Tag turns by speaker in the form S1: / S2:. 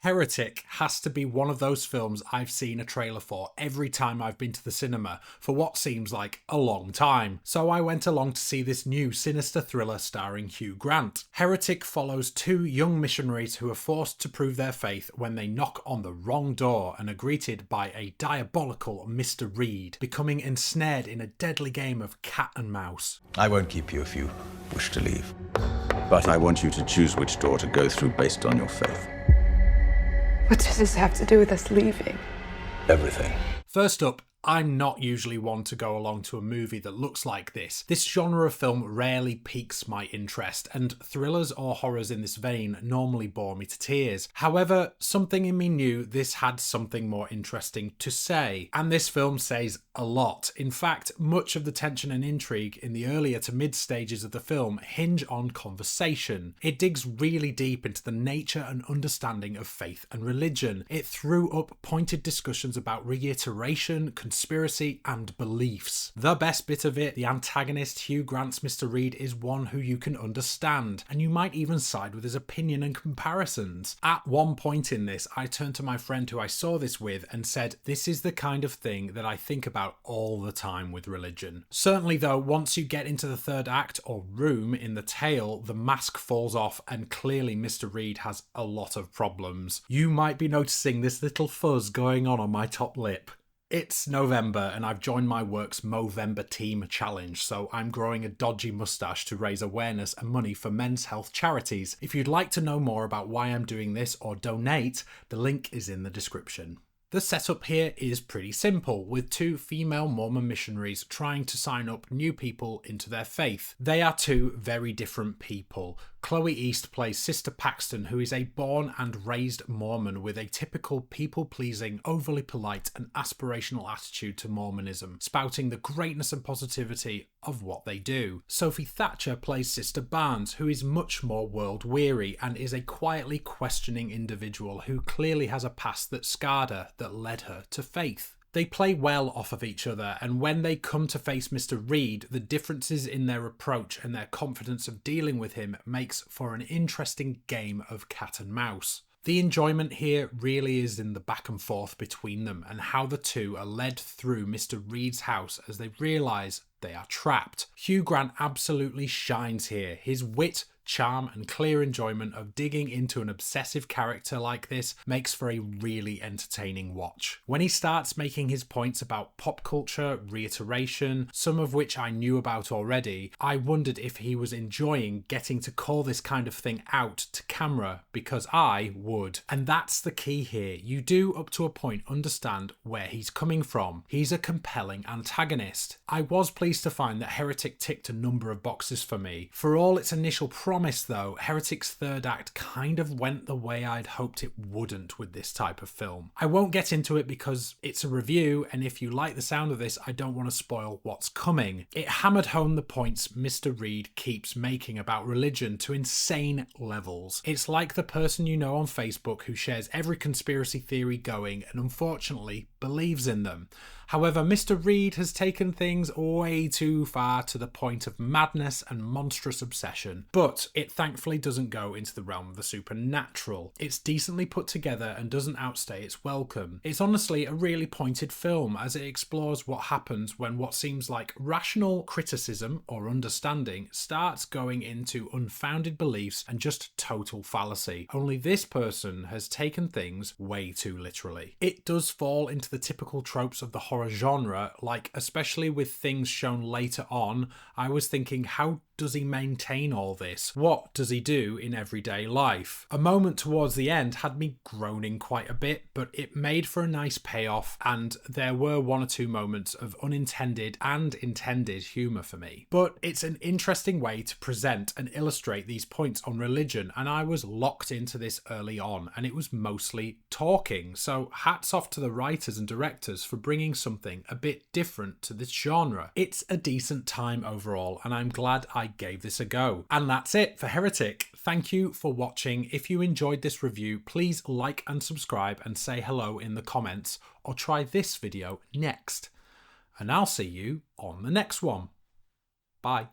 S1: Heretic has to be one of those films I've seen a trailer for every time I've been to the cinema for what seems like a long time. So I went along to see this new sinister thriller starring Hugh Grant. Heretic follows two young missionaries who are forced to prove their faith when they knock on the wrong door and are greeted by a diabolical Mr. Reed, becoming ensnared in a deadly game of cat and mouse.
S2: I won't keep you if you wish to leave, but I want you to choose which door to go through based on your faith.
S3: What does this have to do with us leaving?
S2: Everything.
S1: First up, I'm not usually one to go along to a movie that looks like this. This genre of film rarely piques my interest, and thrillers or horrors in this vein normally bore me to tears. However, something in me knew this had something more interesting to say, and this film says a lot. In fact, much of the tension and intrigue in the earlier to mid stages of the film hinge on conversation. It digs really deep into the nature and understanding of faith and religion. It threw up pointed discussions about reiteration, conspiracy and beliefs. The best bit of it, the antagonist Hugh Grant's Mr. Reed is one who you can understand, and you might even side with his opinion and comparisons. At one point in this, I turned to my friend who I saw this with and said, this is the kind of thing that I think about all the time with religion. Certainly though, once you get into the third act or room in the tale, the mask falls off and clearly Mr. Reed has a lot of problems. You might be noticing this little fuzz going on my top lip. It's November and I've joined my work's Movember Team Challenge, so I'm growing a dodgy moustache to raise awareness and money for men's health charities. If you'd like to know more about why I'm doing this or donate, the link is in the description. The setup here is pretty simple, with two female Mormon missionaries trying to sign up new people into their faith. They are two very different people. Chloe East plays Sister Paxton, who is a born and raised Mormon with a typical people-pleasing, overly polite and aspirational attitude to Mormonism, spouting the greatness and positivity of what they do. Sophie Thatcher plays Sister Barnes, who is much more world-weary and is a quietly questioning individual who clearly has a past that scarred her, that led her to faith. They play well off of each other, and when they come to face Mr. Reed, the differences in their approach and their confidence of dealing with him makes for an interesting game of cat and mouse. The enjoyment here really is in the back and forth between them and how the two are led through Mr. Reed's house as they realise they are trapped. Hugh Grant absolutely shines here. His wit, charm and clear enjoyment of digging into an obsessive character like this makes for a really entertaining watch. When he starts making his points about pop culture, reiteration, some of which I knew about already, I wondered if he was enjoying getting to call this kind of thing out to camera, because I would. And that's the key here. You do up to a point understand where he's coming from. He's a compelling antagonist. I was pleased to find that Heretic ticked a number of boxes for me. For all its initial promise though, Heretic's third act kind of went the way I'd hoped it wouldn't with this type of film. I won't get into it because it's a review, and if you like the sound of this, I don't want to spoil what's coming. It hammered home the points Mr. Reed keeps making about religion to insane levels. It's like the person you know on Facebook who shares every conspiracy theory going and unfortunately believes in them. However, Mr. Reed has taken things way too far to the point of madness and monstrous obsession, but it thankfully doesn't go into the realm of the supernatural. It's decently put together and doesn't outstay its welcome. It's honestly a really pointed film as it explores what happens when what seems like rational criticism or understanding starts going into unfounded beliefs and just total fallacy. Only this person has taken things way too literally. It does fall into the typical tropes of the horror genre, like especially with things shown later on, I was thinking, how does he maintain all this? What does he do in everyday life? A moment towards the end had me groaning quite a bit, but it made for a nice payoff, and there were one or two moments of unintended and intended humour for me. But it's an interesting way to present and illustrate these points on religion, and I was locked into this early on, and it was mostly talking, so hats off to the writers and directors for bringing something a bit different to this genre. It's a decent time overall, and I'm glad I gave this a go. And that's it for Heretic. Thank you for watching. If you enjoyed this review, please like and subscribe and say hello in the comments, or try this video next. And I'll see you on the next one. Bye.